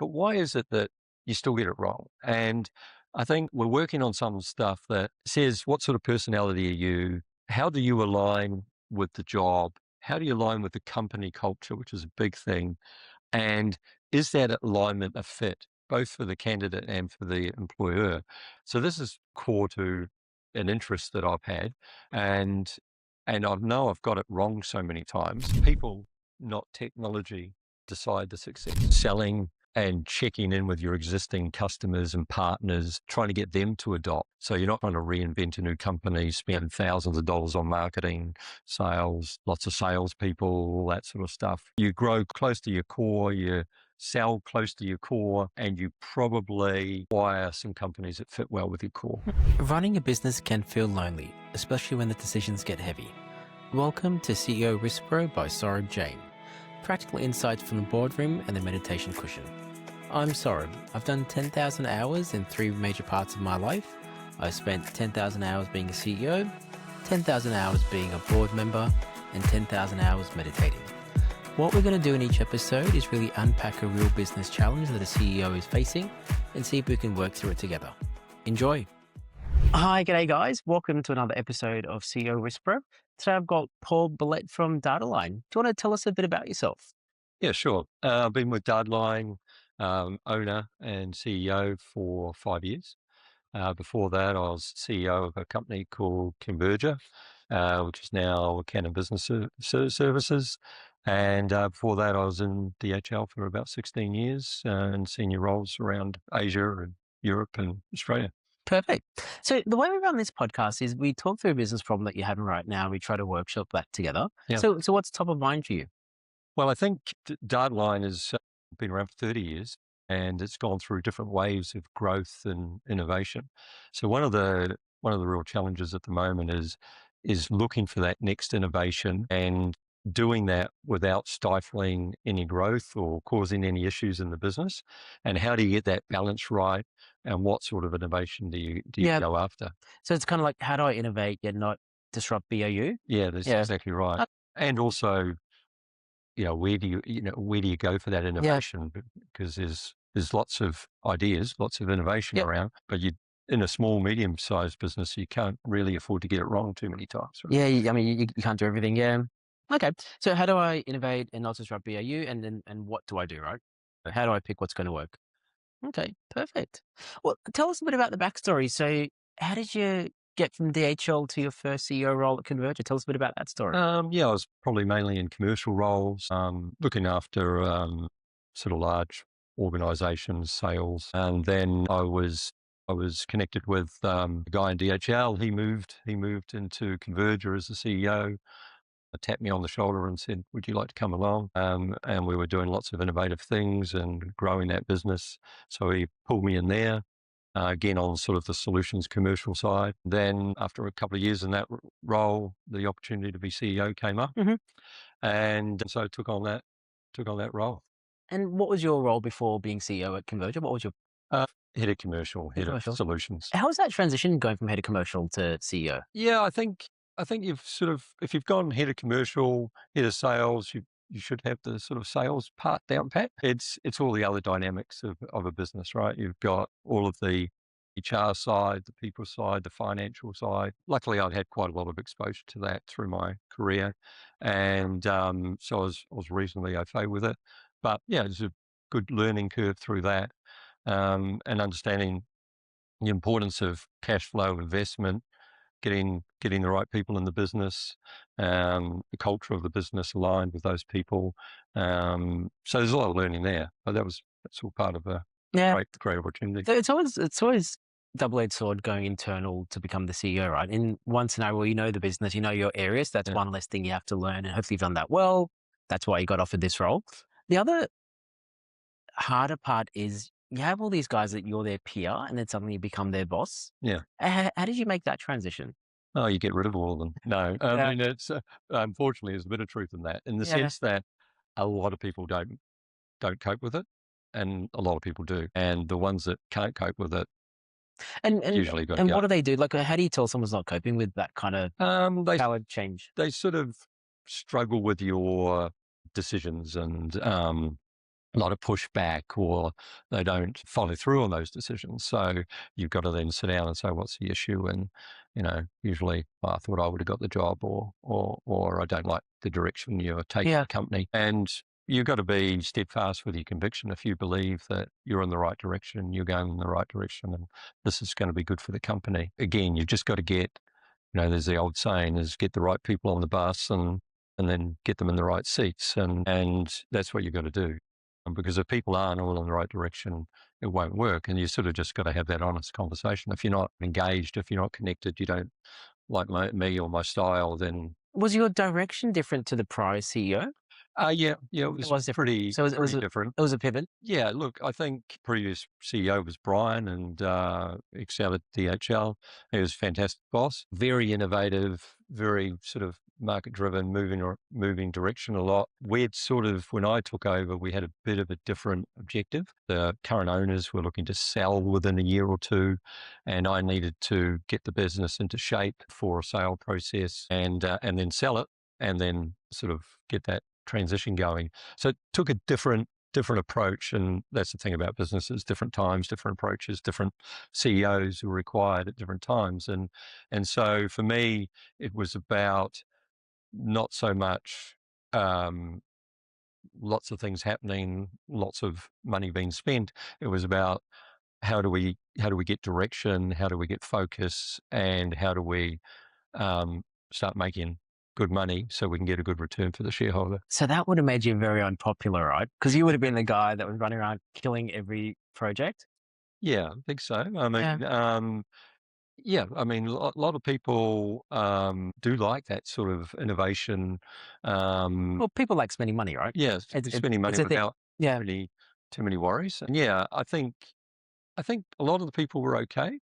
but why is it that you still get it wrong? And I think we're working on some stuff that says, what sort of personality are you? How do you align with the job? How do you align with the company culture, which is a big thing? And is that alignment a fit, both for the candidate and for the employer? So this is core to an interest that I've had. And I know I've got it wrong so many times. People, not technology, decide the success. Selling and checking in with your existing customers and partners, trying to get them to adopt. So you're not trying to reinvent a new company, spend thousands of dollars on marketing, sales, lots of salespeople, all that sort of stuff. You grow close to your core, you sell close to your core, and you probably acquire some companies that fit well with your core. Running a business can feel lonely, especially when the decisions get heavy. Welcome to CEO Whisperer by Saurabh Jain. Practical insights from the boardroom and the meditation cushion. I'm Saurabh. I've done 10,000 hours in 3 major parts of my life. I've spent 10,000 hours being a CEO, 10,000 hours being a board member, and 10,000 hours meditating. What we're going to do in each episode is really unpack a real business challenge that a CEO is facing and see if we can work through it together. Enjoy. Hi, g'day guys. Welcome to another episode of CEO Whisperer. Today I've got Paul Bellette from Dataline. Do you want to tell us a bit about yourself? Yeah, sure. I've been with Dataline, owner and CEO for 5 years. Before that, I was CEO of a company called Converger, which is now Canon Business Services. And before that, I was in DHL for about 16 years in senior roles around Asia and Europe and Australia. Perfect. So the way we run this podcast is we talk through a business problem that you're having right now. We try to workshop that together. Yeah. So what's top of mind for you? Well, I think Dataline has been around for 30 years and it's gone through different waves of growth and innovation. So one of the real challenges at the moment is looking for that next innovation and doing that without stifling any growth or causing any issues in the business. And how do you get that balance right? And what sort of innovation do you go after? So it's kind of like, how do I innovate yet not disrupt BAU? Yeah, that's exactly right. And also, where do you go for that innovation? Because there's lots of ideas, lots of innovation around, but in a small, medium-sized business, you can't really afford to get it wrong too many times. Right? Yeah, I mean, you can't do everything. Yeah. Okay. So how do I innovate and not disrupt BAU? And what do I do, right? How do I pick what's going to work? Okay, perfect. Well, tell us a bit about the backstory. So how did you get from DHL to your first CEO role at Converger? Tell us a bit about that story. I was probably mainly in commercial roles, looking after sort of large organizations, sales. And then I was connected with a guy in DHL. He moved into Converger as the CEO. Tapped me on the shoulder and said, "Would you like to come along?" And we were doing lots of innovative things and growing that business. So he pulled me in there, again on sort of the solutions commercial side. Then after a couple of years in that role, the opportunity to be CEO came up, and so I took on that role. And what was your role before being CEO at Converger? What was your Head of commercial, head of solutions. How was that transition going from head of commercial to CEO? Yeah, I think you've sort of, if you've gone head of commercial, head of sales, you should have the sort of sales part down pat. It's all the other dynamics of a business, right? You've got all of the HR side, the people side, the financial side. Luckily, I'd had quite a lot of exposure to that through my career, and so I was reasonably okay with it. But yeah, it's a good learning curve through that, and understanding the importance of cash flow investment, getting the right people in the business, the culture of the business aligned with those people. So there's a lot of learning there, but that's all part of a great opportunity. So it's always double-edged sword going internal to become the CEO, right? In one scenario, you know the business, you know your areas. That's one less thing you have to learn, and hopefully you've done that well. That's why you got offered this role. The other harder part is you have all these guys that you're their peer, and then suddenly you become their boss. Yeah. How did you make that transition? Oh, you get rid of all of them. No, I mean, it's unfortunately there's a bit of truth in that, in the sense that a lot of people don't cope with it, and a lot of people do, and the ones that can't cope with it and usually got to and go. what do they do? Like, how do you tell someone's not coping with that kind of power change? They sort of struggle with your decisions and a lot of pushback, or they don't follow through on those decisions. So you've got to then sit down and say, what's the issue? And, usually I thought I would have got the job, or I don't like the direction you're taking the company. And you've got to be steadfast with your conviction. If you believe that you're in the right direction, you're going in the right direction, and this is going to be good for the company. Again, you've just got to get, there's the old saying is get the right people on the bus and then get them in the right seats. And that's what you've got to do. Because if people aren't all in the right direction, it won't work. And you sort of just got to have that honest conversation. If you're not engaged, if you're not connected, you don't like me or my style, then... Was your direction different to the prior CEO? Yeah, it was different. pretty, So it was different. It was a pivot. Yeah, look, I think previous CEO was Brian, and excelled at DHL. He was a fantastic boss, very innovative, very sort of market-driven, moving direction a lot. We'd sort of, when I took over, we had a bit of a different objective. The current owners were looking to sell within a year or two, and I needed to get the business into shape for a sale process, and then sell it, and then sort of get that transition going. So it took a different approach, and that's the thing about businesses: different times, different approaches, different CEOs were required at different times. And so for me, it was about not so much lots of things happening, lots of money being spent. It was about how do we get direction, how do we get focus, and how do we start making good money so we can get a good return for the shareholder. So that would have made you very unpopular, right? Because you would have been the guy that was running around killing every project. Yeah, I think so. I mean, a lot of people do like that sort of innovation. Well, people like spending money, right? Yeah, spending money without too many worries. And yeah, I think a lot of the people were okay,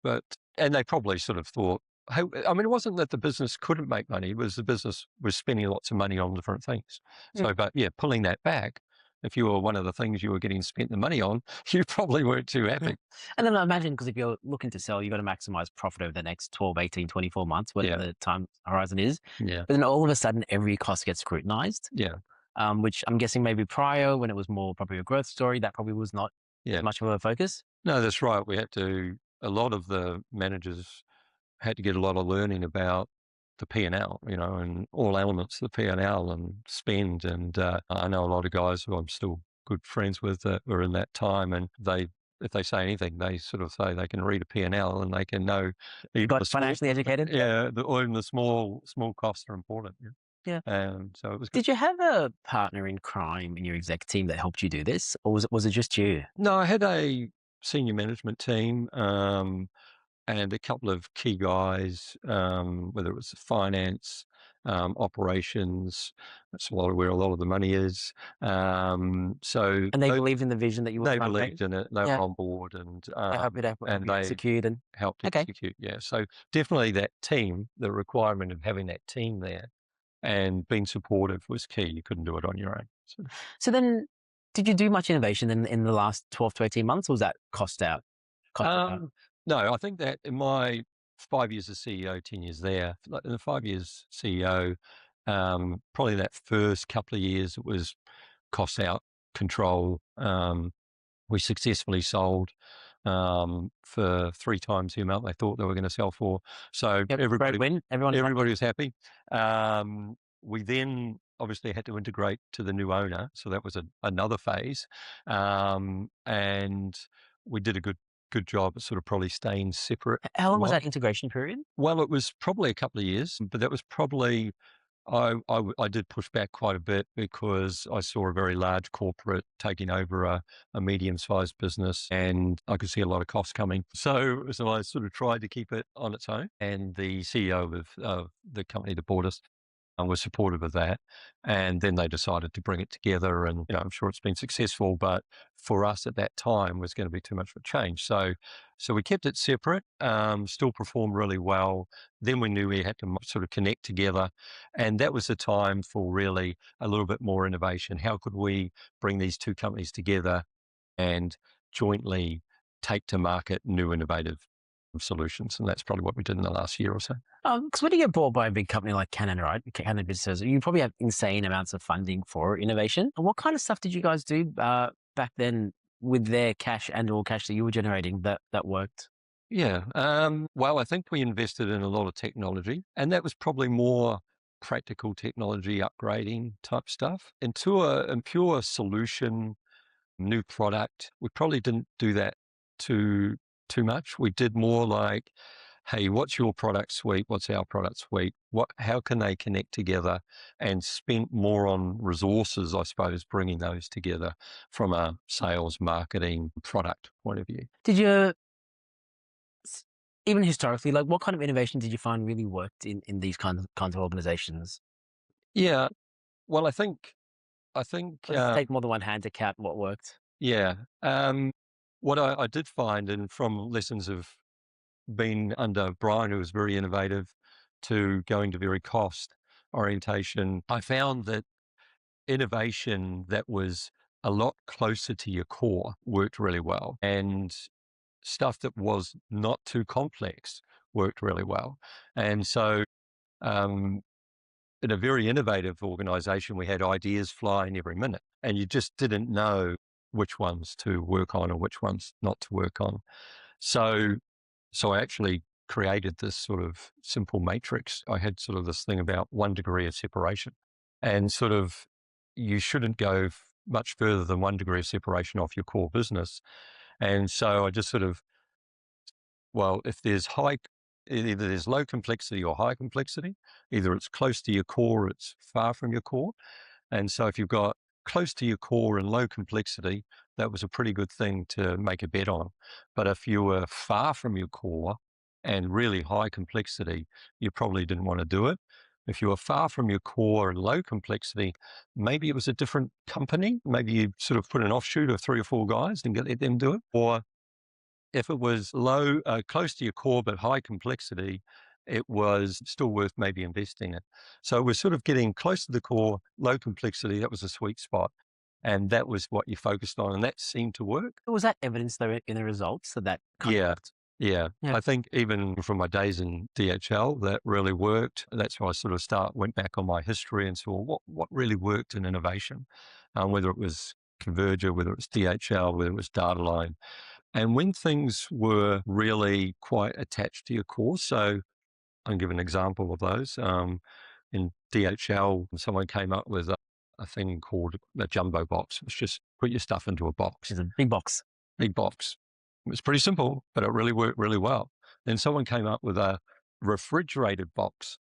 and they probably sort of thought, hey, I mean, it wasn't that the business couldn't make money; it was the business was spending lots of money on different things. So, but yeah, pulling that back, if you were one of the things you were getting spent the money on, you probably weren't too happy. And then I imagine, because if you're looking to sell, you've got to maximize profit over the next 12, 18, 24 months, whatever the time horizon is. Yeah. But then all of a sudden, every cost gets scrutinized. Yeah. Which I'm guessing maybe prior, when it was more probably a growth story, that probably was not much of a focus. No, that's right. A lot of the managers had to get a lot of learning about the P&L, and all elements of the P&L and spend. And I know a lot of guys who I'm still good friends with that were in that time, and if they say anything, they sort of say they can read a P&L and they can know. You got financially educated? Yeah, even the small costs are important. Yeah. So it was good. Did you have a partner in crime in your exec team that helped you do this, or was it just you? No, I had a senior management team, and a couple of key guys, whether it was finance, operations. That's where a lot of the money is. And they believed in the vision that you were They believed in it. They were on board, and they execute and helped execute. Yeah. So definitely that team, the requirement of having that team there and being supportive was key. You couldn't do it on your own. So then, did you do much innovation in the last 12 to 18 months, or was that cost out? No, I think that in my 5 years as CEO, 10 years there, in the 5 years CEO, probably that first couple of years, it was cost out control. We successfully sold for 3 times the amount they thought they were going to sell for. So everybody win. Everybody was happy. We then obviously had to integrate to the new owner, so that was another phase, and we did a good job at sort of probably staying separate. How long was that integration period? Well, it was probably a couple of years, but that was probably, I did push back quite a bit because I saw a very large corporate taking over a medium-sized business, and I could see a lot of costs coming. So I sort of tried to keep it on its own, and the CEO of the company that bought us was supportive of that. And then they decided to bring it together, and I'm sure it's been successful, but for us at that time was going to be too much of a change. So we kept it separate, still performed really well. Then we knew we had to sort of connect together, and that was the time for really a little bit more innovation. How could we bring these two companies together and jointly take to market new innovative solutions? And that's probably what we did in the last year or so. Because when you get bought by a big company like Canon, right? Canon businesses, you probably have insane amounts of funding for innovation. What kind of stuff did you guys do back then with their cash and all cash that you were generating that worked? Yeah. Well, I think we invested in a lot of technology, and that was probably more practical technology upgrading type stuff. Into a pure solution, new product, we probably didn't do that too too much. We did more like, hey, what's your product suite? What's our product suite? How can they connect together? And spent more on resources, I suppose, bringing those together from a sales, marketing, product point of view. Did you even historically, like what kind of innovation did you find really worked in these kinds of organizations? Yeah. Well, I think, Does it take more than one hand to count what worked? yeah. What I did find, and from lessons of being under Brian, who was very innovative, to going to very cost orientation, I found that innovation that was a lot closer to your core worked really well, and stuff that was not too complex worked really well. And so, um, in a very innovative organization, we had ideas flying every minute, and you just didn't know which ones to work on or which ones not to work on. So, so I actually created this sort of simple matrix. I had sort of this thing about 1 degree of separation, and sort of you shouldn't go much further than 1 degree of separation off your core business. And so I just sort of, well, if there's either there's low complexity or high complexity, either it's close to your core, or it's far from your core. And so if you've got close to your core and low complexity, that was a pretty good thing to make a bet on. But if you were far from your core and really high complexity, you probably didn't want to do it. If you were far from your core and low complexity, maybe it was a different company. Maybe you sort of put an offshoot of 3 or 4 guys and let them do it. Or if it was close to your core but high complexity, it was still worth maybe investing in. So we're sort of getting close to the core, low complexity. That was a sweet spot, and that was what you focused on, and that seemed to work. Was that evidence though in the results that kind of Yeah, worked? yeah. Yeah. I think even from my days in DHL, that really worked. That's why I sort of went back on my history and saw what really worked in innovation, whether it was Converger, whether it was DHL, whether it was Dataline. And when things were really quite attached to your core, so I'll give an example of those. In DHL, someone came up with a thing called a jumbo box. It's just put your stuff into a box, It's a big box. big box. It was pretty simple, but it really worked really well. Then someone came up with a refrigerated box,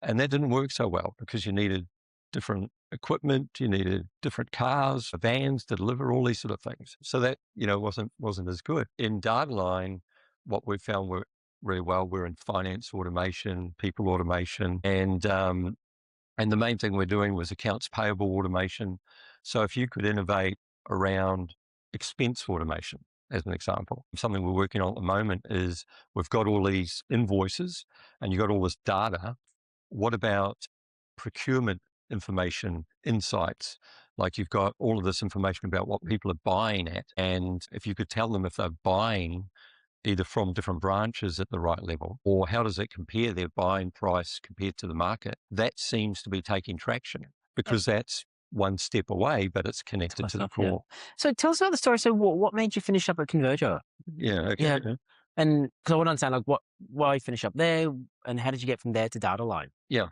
and that didn't work so well because you needed different equipment, you needed different cars, vans to deliver all these sort of things. So that, wasn't as good. In Dataline, what we found worked really well, we're in finance automation, people automation, and the main thing we're doing was accounts payable automation. So if you could innovate around expense automation, as an example, something we're working on at the moment is we've got all these invoices and you've got all this data. What about procurement information insights? Like you've got all of this information about what people are buying at. And if you could tell them if they're buying either from different branches at the right level, or how does it compare their buying price compared to the market, that seems to be taking traction because that's one step away, but it's connected to the Yeah. core. So tell us about the story. So what made you finish up at Converger? Yeah. Okay. Yeah. Yeah. And because I want to understand like why you finish up there and how did you get from there to Dataline? Yeah.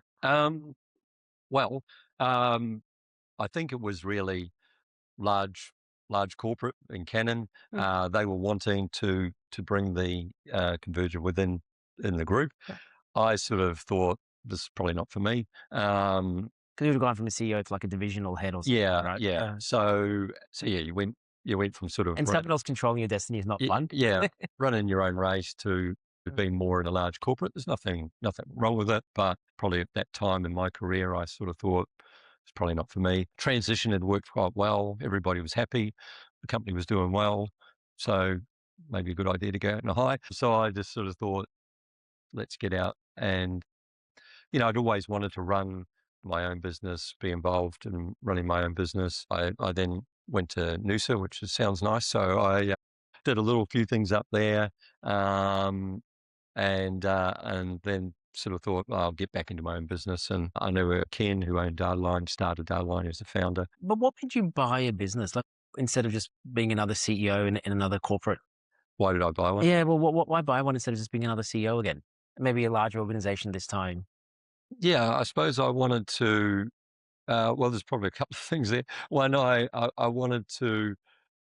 Well, um, I think it was really large large corporate in Canon. Mm. They were wanting to bring the Converger within in the group. Yeah. I sort of thought this is probably not for me. Because you would have gone from a CEO to like a divisional head or something, Yeah, right? yeah. So yeah, you went from sort of And someone else controlling your destiny is not fun. yeah, running your own race to being more in a large corporate. There's nothing wrong with it, but probably at that time in my career, I sort of thought it's probably not for me. Transition had worked quite well. Everybody was happy. The company was doing well. So maybe a good idea to go out in a high. So I just sort of thought, let's get out. And, I'd always wanted to run my own business, be involved in running my own business. I then went to Noosa, which sounds nice. So I did a little few things up there. And then sort of thought, I'll get back into my own business. And I know Ken, who owned Dataline, started Dataline as a founder. But what made you buy a business? Like instead of just being another CEO in another corporate? Why did I buy one? Yeah, well, why buy one instead of just being another CEO again? Maybe a larger organization this time. Yeah, I suppose I wanted to. Well, there's probably a couple of things there. One, I wanted to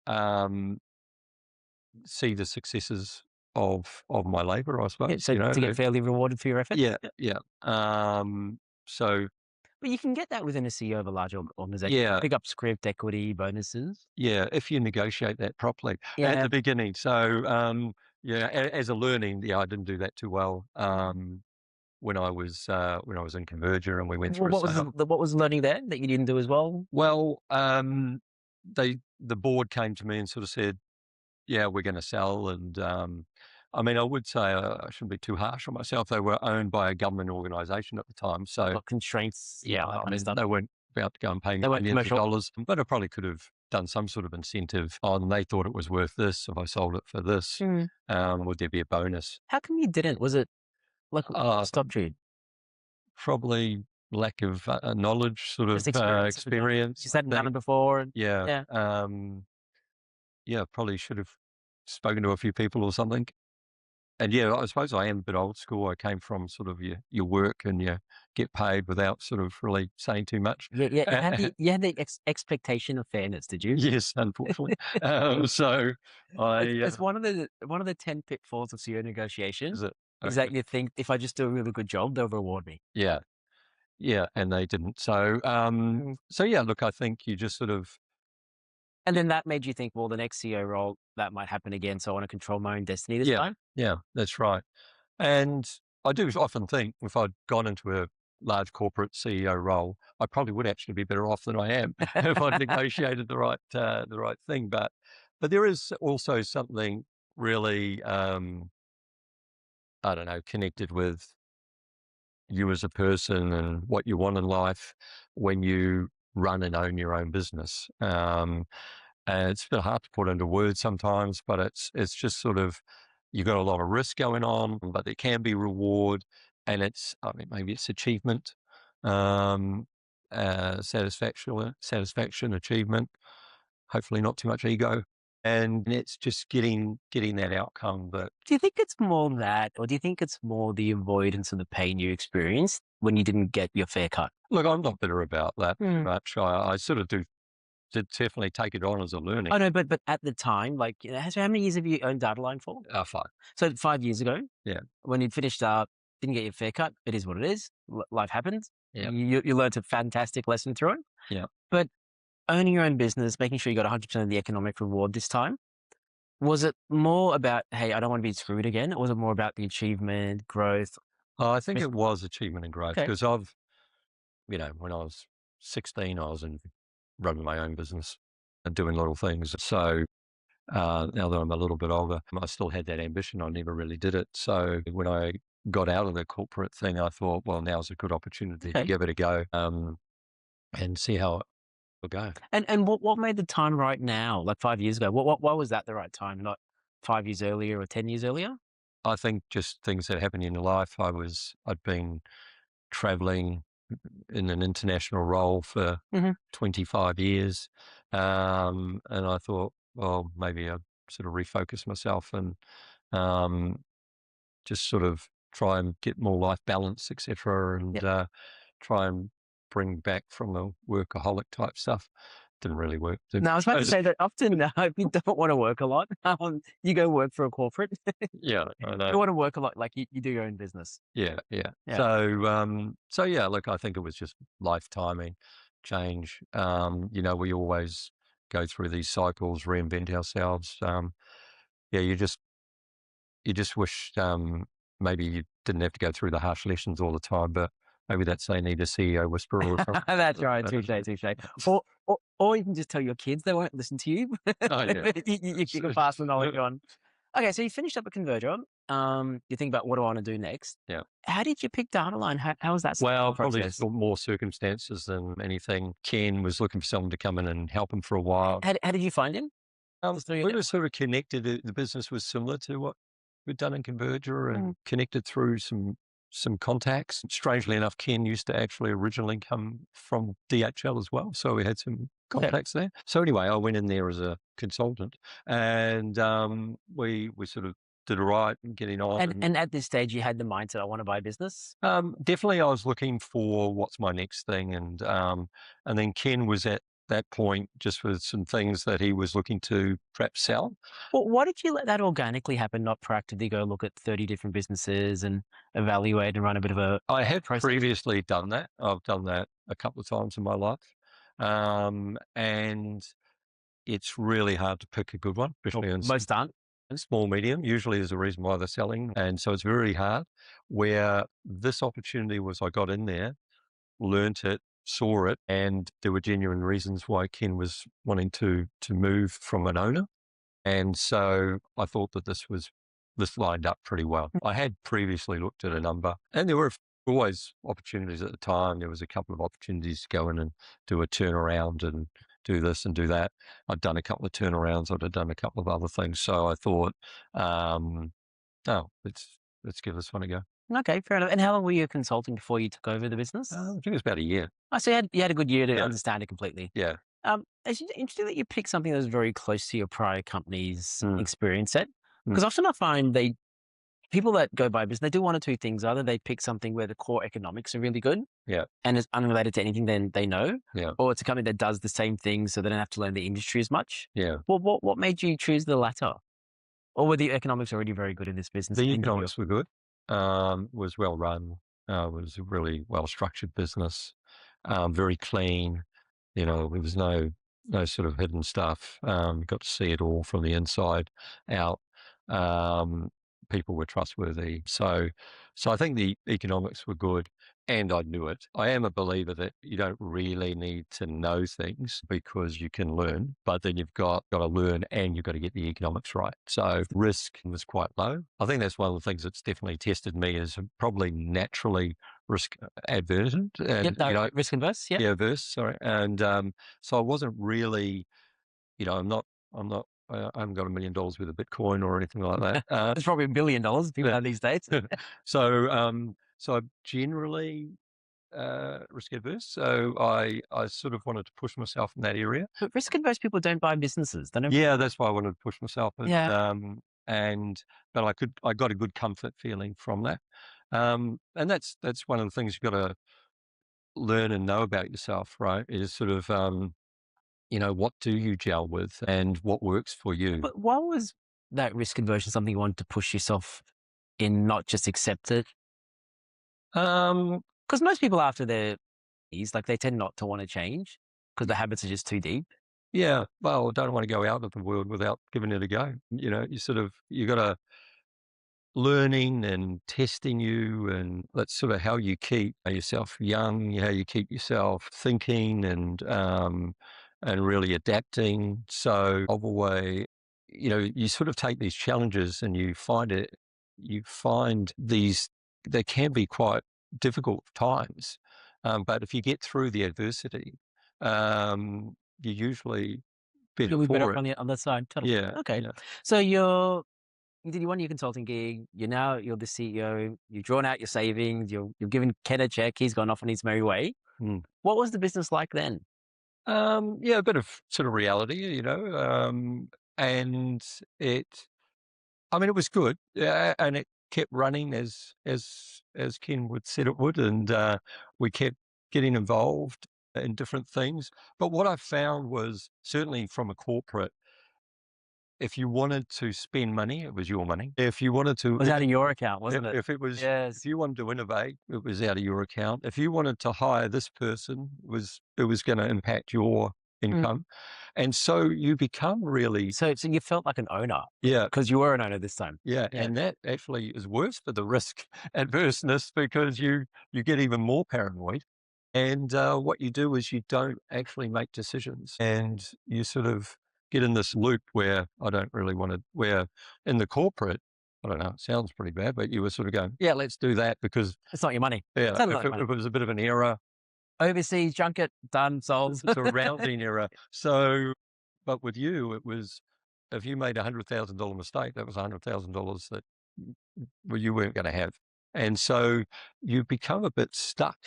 um, see the successes of my labour, I Yeah, suppose. so to get fairly rewarded for your effort. Yeah, yeah. So But you can get that within a CEO of a large organization. yeah, Pick up script, equity, bonuses. yeah. If you negotiate that properly at Yeah. the beginning. So yeah, as a learning, yeah, I didn't do that too well. When I was in Converger and we went Well, through a what was sale. what was the learning there that you didn't do as well? Well, the board came to me and sort of said, "Yeah, we're going to sell." And I mean, I would say I shouldn't be too harsh on myself. They were owned by a government organisation at the time, so What constraints, yeah, all that I kind of mean, stuff. they weren't about to go and pay me They weren't millions of commercial. dollars, but I probably could have done some sort of incentive on. They thought it was worth this if I sold it for this. Mm. Would there be a bonus? How come you didn't? Was it like Uh, stopped you? Probably lack of knowledge, sort Just of experience with it. experience. Just I hadn't done think. it before. And Yeah. yeah. Yeah, probably should have spoken to a few people or something. And yeah, I suppose I am a bit old school. I came from sort of your work and you get paid without sort of really saying too much. Yeah, yeah. You had the expectation of fairness, did you? Yes, unfortunately. So I It's one of the 10 pitfalls of CEO negotiation is it is okay? that you think if I just do a really good job, they'll reward me. Yeah, yeah, and they didn't. So Mm. so yeah, look, I think you just sort of And then that made you think, well, the next CEO role that might happen again, so I want to control my own destiny this yeah, time. yeah, that's right. And I do often think if I'd gone into a large corporate CEO role, I probably would actually be better off than I am if I'd negotiated the right thing. But there is also something really I don't know connected with you as a person and what you want in life when you run and own your own business. And it's a bit hard to put into words sometimes, but it's just sort of you've got a lot of risk going on, but there can be reward, and it's I mean maybe it's achievement, um, satisfaction, achievement. Hopefully, not too much ego, and it's just getting that outcome that Do you think it's more that, or do you think it's more the avoidance of the pain you experienced when you didn't get your fair cut? look. I'm not bitter about that Mm. much. I sort of do did definitely take it on as a learning. Oh no, but at the time, like, so how many years have you owned Dataline for? Fine. So 5 years ago, Yeah. when you'd finished up, didn't get your fair cut. It is what it is. Life happens. Yeah. You learned a fantastic lesson through it. Yeah. But owning your own business, making sure you got 100% of the economic reward this time, was it more about, hey, I don't want to be screwed again? Or was it more about the achievement, growth? I think Mis- it was achievement and growth Okay. because when I was 16, I was in running my own business and doing little things. So now that I'm a little bit older, I still had that ambition. I never really did it. So when I got out of the corporate thing, I thought, well, now's a good opportunity to Okay. give it a go and see how it will go. And what made the time right now, like 5 years ago? Why was that the right time, not 5 years earlier or 10 years earlier? I think just things that happen in your life. I'd been traveling in an international role for Hmm. 25 years. And I thought, well, maybe I'd sort of refocus myself and um, just sort of try and get more life balance, etc., and try and bring back from the workaholic type stuff. Didn't really work. No, I was about to say that often if you don't want to work a lot, you go work for a corporate. Yeah, I You know. want to work a lot, like you do your own business. Yeah, yeah. Yeah. So yeah, look, I think it was just life timing, change. We always go through these cycles, reinvent ourselves. Yeah, you just wish maybe you didn't have to go through the harsh lessons all the time, but maybe that's they need a CEO whisperer or something. That's right. Touche, touche. Or you can just tell your kids they won't listen to you. Oh yeah. You can pass the knowledge on. Okay, so you finished up at Converger. You think about what do I want to do next? Yeah. How did you pick Dataline? How was that Well, probably process? more circumstances than anything. Ken was looking for someone to come in and help him for a while. How did you find him? Just through your We were sort of connected. The business was similar to what we'd done in Converger and connected through some contacts. Strangely enough, Ken used to actually originally come from DHL as well, so we had some contacts there. So anyway, I went in there as a consultant, and we sort of did all right and getting on. And at this stage, you had the mindset, I want to buy a business. Definitely, I was looking for what's my next thing, and then Ken was at that point just with some things that he was looking to perhaps sell. Well, why did you let that organically happen, not proactively go look at 30 different businesses and evaluate and run a bit of a I had process? previously done that. I've done that a couple of times in my life, and it's really hard to pick a good one, especially in Most aren't. small, medium. Usually there's a reason why they're selling. And so it's very hard. Where this opportunity was, I got in there, learnt it, saw it, and there were genuine reasons why Ken was wanting to move from an owner. And so I thought that this lined up pretty well. I had previously looked at a number, and there were always opportunities at the time. There was a couple of opportunities to go in and do a turnaround and do this and do that. I'd done a couple of turnarounds. I'd done a couple of other things. So I thought, oh, let's give this one a go. Okay, fair enough. And how long were you consulting before you took over the business? I think it was about a year. I so you had a good year to Yeah. understand it completely. Yeah. It's interesting that you picked something that was very close to your prior company's experience set. Mm. Because often I find people that go by business, they do one or two things. Either they pick something where the core economics are really good, Yeah. and is unrelated to anything then they know, Yeah. or it's a company that does the same thing, so they don't have to learn the industry as much. Yeah. What made you choose the latter? Or were the economics already very good in this business? The economics were good. Was well run. Was a really well structured business. Very clean. There was no sort of hidden stuff. Got to see it all from the inside out. People were trustworthy. So I think the economics were good, and I knew it. I am a believer that you don't really need to know things because you can learn, but then you've got to learn and you've got to get the economics right. So risk was quite low. I think that's one of the things that's definitely tested me is probably naturally risk advertent. And, risk adverse. Yeah. yeah, averse, sorry. And so I wasn't really, I'm not, I haven't got $1 million worth of Bitcoin or anything like that. It's probably $1 billion people Yeah. have these days. So I'm generally risk adverse. So I sort of wanted to push myself in that area. But risk adverse people don't buy businesses. They don't. Yeah, that's why I wanted to push myself. And, Yeah. but I got a good comfort feeling from that. And that's one of the things you've got to learn and know about yourself, right? Is sort of, what do you gel with and what works for you? But why was that risk aversion something you wanted to push yourself in, not just accept it? Because most people after their they tend not to want to change because the habits are just too deep. Yeah, well, I don't want to go out of the world without giving it a go. You got to learning and testing you, and that's sort of how you keep yourself young, how you keep yourself thinking and really adapting. So of a way, you sort of take these challenges and you find these, they can be quite difficult times. But if you get through the adversity, you usually better You'll be better for on it. the other side. Totally. Yeah. Okay. Yeah. So you did one year consulting gig. You're the CEO. You've drawn out your savings. You've given Ken a check. He's gone off on his merry way. Mm. What was the business like then? Yeah, a bit of sort of reality, and it was good, and it kept running as Ken would said it would, and we kept getting involved in different things. But what I found was certainly from a corporate, if you wanted to spend money, it was your money. If you wanted to, It was out of your account, wasn't it? if it was, Yes. if you wanted to innovate, it was out of your account. If you wanted to hire this person, it was going to impact your income, and so you become really. So you felt like an owner. Yeah. Because you were an owner this time. Yeah, and that actually is worse for the risk adverseness because you get even more paranoid. And what you do is you don't actually make decisions, and you sort of get in this loop where I don't really want to. Where in the corporate, I don't know, it sounds pretty bad, but you were sort of going, yeah, let's do that because It's not your money. yeah, Totally if not your it was a bit of an error, Overseas, junket, done, sold. it's a rounding error. So, but with you, it was if you made $100,000 mistake, that was $100,000 that you weren't going to have, and so you become a bit stuck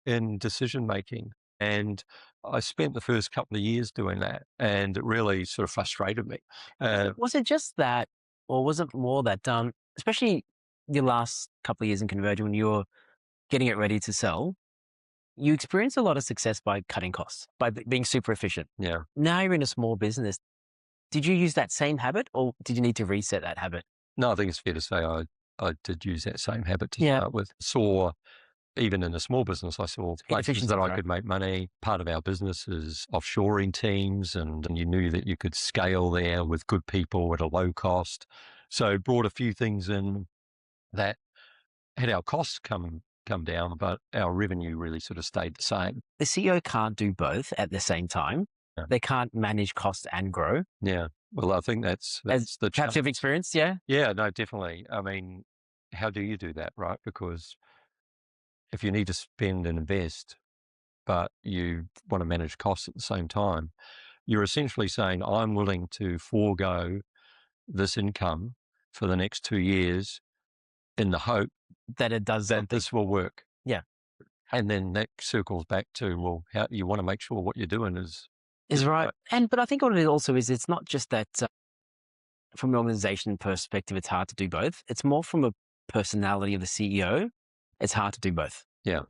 in decision making. And I spent the first couple of years doing that, and it really sort of frustrated me. Was it just that, or was it more that, especially your last couple of years in Converger when you were getting it ready to sell, you experienced a lot of success by cutting costs, by being super efficient. Yeah. Now you're in a small business. Did you use that same habit, or did you need to reset that habit? No, I think it's fair to say I did use that same habit to Yeah, start with. Saw, even in a small business, I saw places that inefficiencies, I right? could make money. Part of our business is offshoring teams, and you knew that you could scale there with good people at a low cost. So brought a few things in that had our costs come down, but our revenue really sort of stayed the same. The CEO can't do both at the same time. Yeah. They can't manage costs and grow. Yeah. Well, I think that's As the perhaps you've challenge. experienced, yeah? Yeah, no, definitely. I mean, how do you do that, right? Because if you need to spend and invest, but you want to manage costs at the same time, you're essentially saying, I'm willing to forego this income for the next 2 years in the hope That it does that something. this will work. Yeah. And then that circles back to, well, how you want to make sure what you're doing is Right. right. But I think what it also is, it's not just that from an organization perspective, it's hard to do both. It's more from a personality of the CEO. It's hard to do both. Yeah.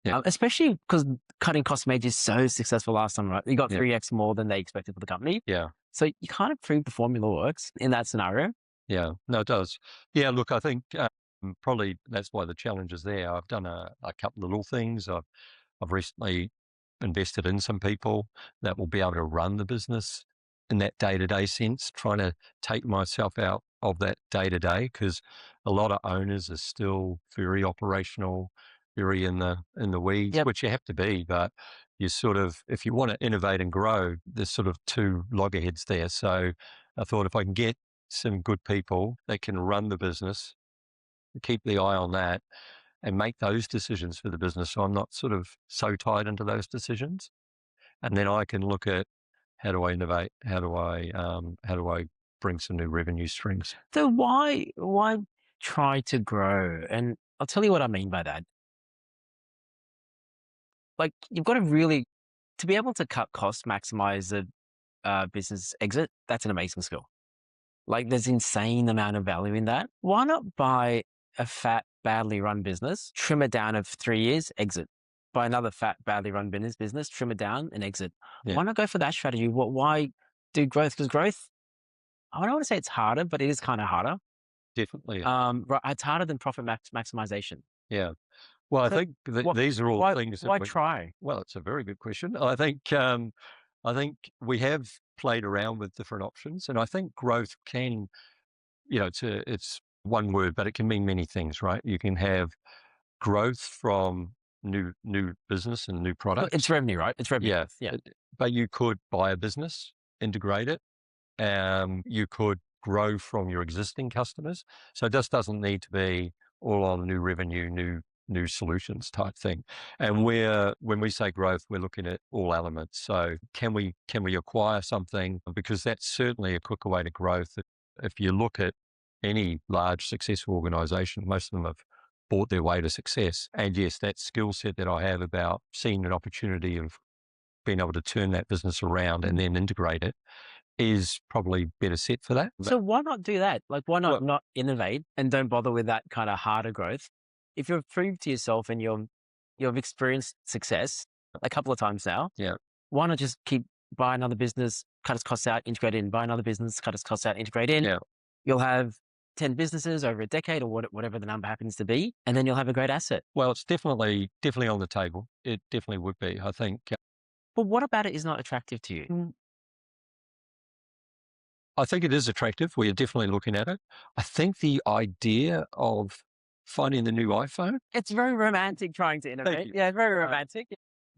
Yeah. Especially because cutting costs made you so successful last time, right? You got Yeah. 3x more than they expected for the company. Yeah. So you kind of prove the formula works in that scenario. Yeah. No, it does. Yeah. Look, I think probably that's why the challenge is there. I've done a couple of little things. I've recently invested in some people that will be able to run the business in that day-to-day sense, trying to take myself out of that day-to-day, because a lot of owners are still very operational, very in the weeds, Yep. which you have to be, but you sort of, if you want to innovate and grow, there's sort of two loggerheads there. So I thought if I can get some good people that can run the business, keep the eye on that, and make those decisions for the business, so I'm not sort of so tied into those decisions. And then I can look at, how do I innovate? How do I bring some new revenue streams? So why try to grow? And I'll tell you what I mean by that. Like you've got to really to be able to cut costs, maximize the business exit. That's an amazing skill. Like there's insane amount of value in that. Why not buy a fat, badly run business, trim it down of 3 years, exit. Buy another fat, badly run business, trim it down and exit. Yeah, Why not go for that strategy? Why do growth? Because growth, I don't want to say it's harder, but it is kind of harder. definitely. Right, it's harder than profit maximization. Yeah. Well, I So think what? these are all things that Why try? well, it's a very good question. I think we have played around with different options, and I think growth can, it's one word, but it can mean many things, right? You can have growth from new business and new It's products. revenue, right? It's revenue. Yeah, Yeah. but you could buy a business, integrate it. You could grow from your existing customers. So it just doesn't need to be all on new revenue, new solutions type thing. And when we say growth, we're looking at all elements. So can we acquire something? Because that's certainly a quicker way to growth. If you look at any large successful organization, most of them have bought their way to success. And yes, that skill set that I have about seeing an opportunity of being able to turn that business around and then integrate it is probably better set for that. So why not do that? Like, why Well, not innovate and don't bother with that kind of harder growth? If you've proved to yourself and you've experienced success a couple of times now, yeah, why not just keep buy another business, cut its costs out, integrate in, buy another business, cut its costs out, integrate in. yeah. You'll have 10 businesses over a decade or whatever the number happens to be, and then you'll have a great asset. Well, it's definitely on the table. It definitely would be. I think. But what about it is not attractive to you? I think it is attractive. We are definitely looking at it. I think the idea of finding the new iPhone, It's very romantic trying to innovate. you. Yeah, very romantic.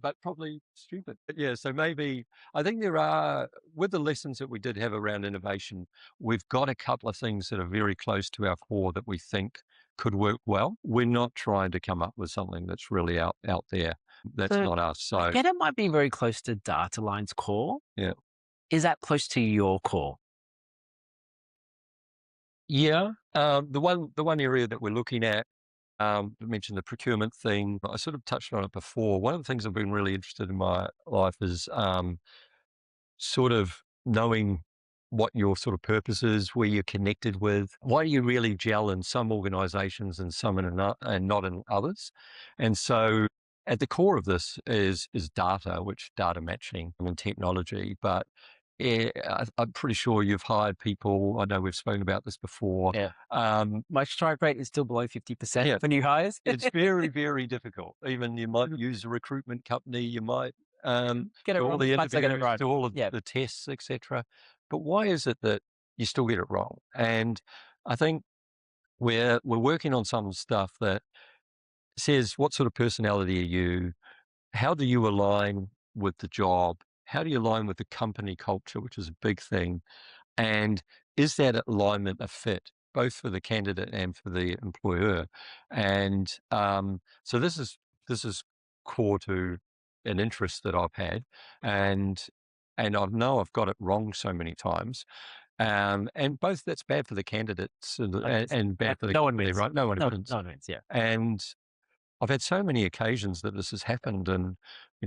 but probably stupid. But yeah, so maybe I think there are, with the lessons that we did have around innovation, we've got a couple of things that are very close to our core that we think could work well. We're not trying to come up with something that's really out there. That's So not us. So again, it might be very close to Dataline's core. yeah. Is that close to your core? Yeah. The one area that we're looking at I mentioned the procurement thing. I sort of touched on it before. One of the things I've been really interested in my life is sort of knowing what your sort of purpose is, where you're connected with, why do you really gel in some organizations and some and not in others. And so at the core of this is data, which data matching and technology. But I'm pretty sure you've hired people. I know we've spoken about this before. Yeah. Um, My strike rate is still below 50% yeah, for new hires. it's very, very difficult. Even you might use a recruitment company, you might Get it do all wrong. the Might still get it interviews, right. do all of Yeah. the tests, etc. But why is it that you still get it wrong? And I think we're working on some stuff that says what sort of personality are you? How do you align with the job? How do you align with the company culture, which is a big thing? And is that alignment a fit, both for the candidate and for the employer? And so this is core to an interest that I've had, and I know I've got it wrong so many times. And both that's bad for the candidates and bad for the No one company, wins. right? No one No, wins. no one wins. Yeah. And I've had so many occasions that this has happened, and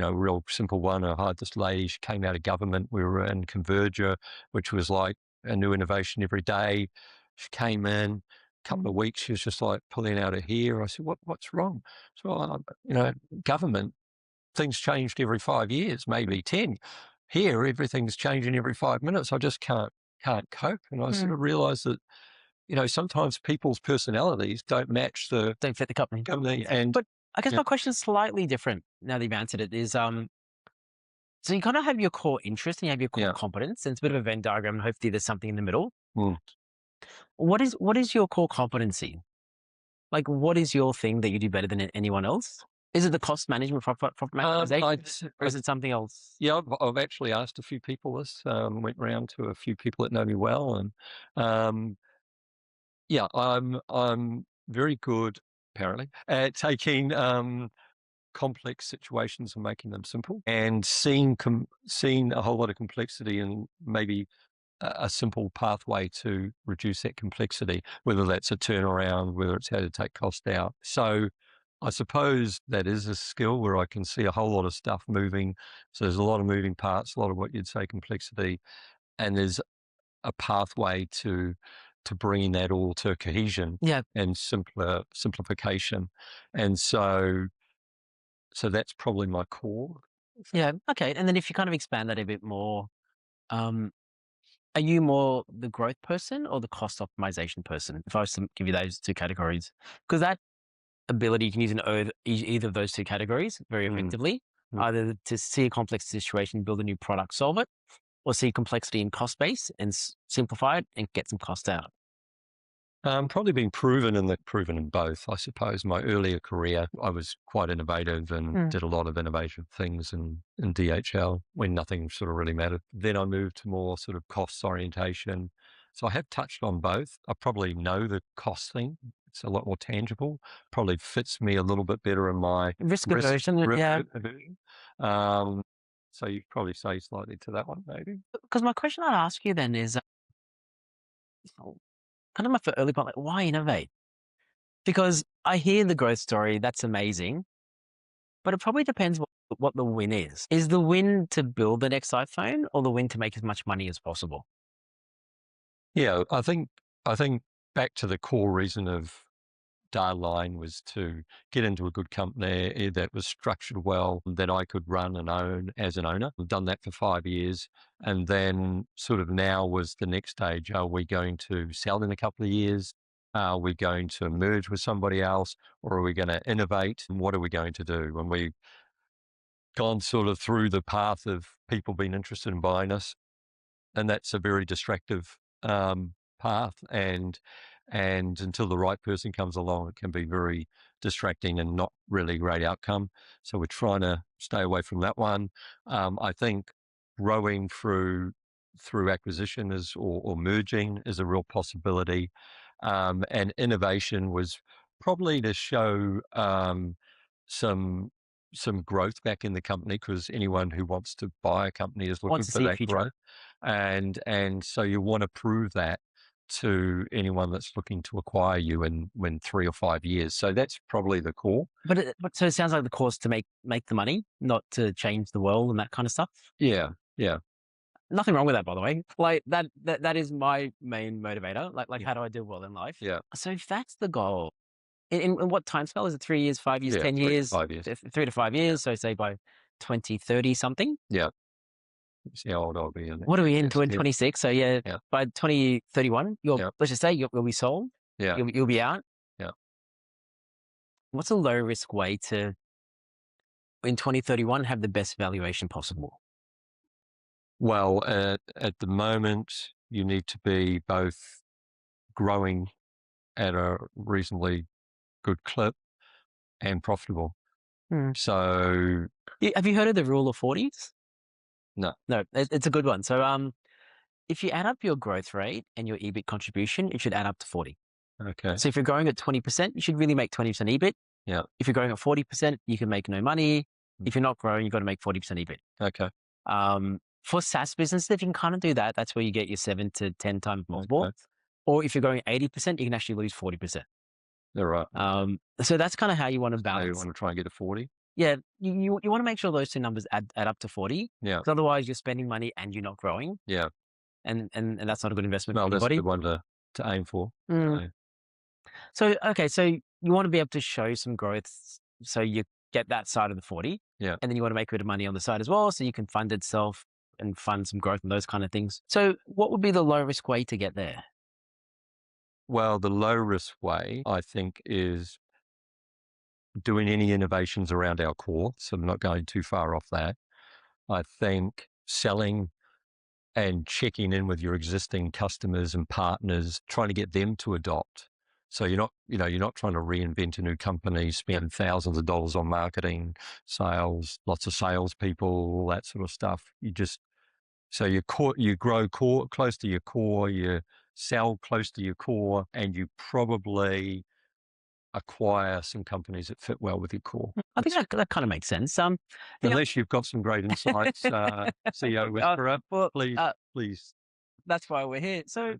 a real simple one. I hired this lady. She came out of government. We were in Converger, which was like a new innovation every day. She came in, a couple of weeks. She was just like pulling out her hair. I said, "What's wrong?" So, government things changed every 5 years, maybe 10. Here, everything's changing every 5 minutes. I just can't cope. And I sort of realised that sometimes people's personalities don't match the Don't fit the company. company, and But I guess yeah. my question is slightly different now that you've answered it. So you kind of have your core interest and you have your core Yeah. competence, and it's a bit of a Venn diagram. And hopefully, there's something in the middle. Mm. What is your core competency? Like, what is your thing that you do better than anyone else? Is it the cost management, profit maximization, or is it something else? Yeah, I've actually asked a few people this, went round to a few people that know me well, and um, yeah, I'm very good apparently at taking complex situations and making them simple, and seeing a whole lot of complexity and maybe a simple pathway to reduce that complexity, whether that's a turnaround, whether it's how to take cost out. So I suppose that is a skill where I can see a whole lot of stuff moving. So there's a lot of moving parts, a lot of what you'd say complexity, and there's a pathway to bringing that all to cohesion Yeah, and simplification. And so that's probably my core. yeah, okay. And then if you kind of expand that a bit more, um, are you more the growth person or the cost optimization person? If I was to give you those two categories, because that ability you can use in either of those two categories very Mm. effectively, Mm. either to see a complex situation, build a new product, solve it, or see complexity in cost base and simplify it and get some cost out. Probably been proven in both, I suppose. My earlier career, I was quite innovative and Mm. did a lot of innovative things in DHL when nothing sort of really mattered. Then I moved to more sort of cost orientation. So I have touched on both. I probably know the cost thing. It's a lot more tangible. Probably fits me a little bit better in my Risk risk aversion, yeah. aversion. Um, so you probably say slightly to that one, maybe. Because my question I'd ask you then is kind of my early point, like, why innovate? Because I hear the growth story, that's amazing, but it probably depends what the win is. Is the win to build the next iPhone or the win to make as much money as possible? Yeah, I think back to the core reason of Dataline was to get into a good company that was structured well, that I could run and own as an owner. I've done that for 5 years. And then sort of now was the next stage. Are we going to sell in a couple of years? Are we going to merge with somebody else? Or are we going to innovate? And what are we going to do? When we've gone sort of through the path of people being interested in buying us, and that's a very distractive path. And until the right person comes along, it can be very distracting and not really a great outcome. So we're trying to stay away from that one. I think growing through acquisition or merging is a real possibility. And innovation was probably to show some growth back in the company, because anyone who wants to buy a company is looking Wants to for see a that future. growth. And so you want to prove that to anyone that's looking to acquire you in 3 or 5 years. So that's probably the core. But so it sounds like the course to make the money, not to change the world and that kind of stuff. Yeah. Nothing wrong with that, by the way. Like that is my main motivator. Like how do I do well in life? Yeah. So if that's the goal, in what time scale is it? 3 years, 5 years, Yeah, 10 3 to years? 5 years. 3 to 5 years. So say by 2030 something. Yeah. See how old I'll be in What are we in? Yes, 2026. So Yeah. by 2031, Yeah. let's just say you'll be sold. Yeah. You'll be out. Yeah. What's a low risk way to, in 2031, have the best valuation possible? Well, at the moment, you need to be both growing at a reasonably good clip and profitable. So Have you heard of the rule of 40s? no. No, it's a good one. So if you add up your growth rate and your EBIT contribution, it should add up to 40. Okay. So if you're growing at 20%, you should really make 20% EBIT. Yeah. If you're growing at 40%, you can make no money. If you're not growing, you've got to make 40% EBIT. Okay. For SaaS businesses, if you can kind of do that, that's where you get your 7 to 10 times multiple. Okay. Or if you're going 80%, you can actually lose 40%. All right. So that's kind of how you want to balance. So you want to try and get a 40? Yeah, you want to make sure those two numbers add up to 40. Yeah. Because otherwise you're spending money and you're not growing. Yeah. And that's not a good investment for No, that's a anybody. good one to aim for. So you want to be able to show some growth so you get that side of the 40. Yeah. And then you want to make a bit of money on the side as well so you can fund itself and fund some growth and those kind of things. So what would be the low risk way to get there? Well, the low risk way, I think, is doing any innovations around our core. So I'm not going too far off that. I think selling and checking in with your existing customers and partners, trying to get them to adopt. So you're not trying to reinvent a new company, spend thousands of dollars on marketing, sales, lots of salespeople, all that sort of stuff. You grow close to your core, you sell close to your core, and you probably acquire some companies that fit well with your core. I think that kind of makes sense. Unless you've got some great insights, CEO Whisperer, please. That's why we're here. So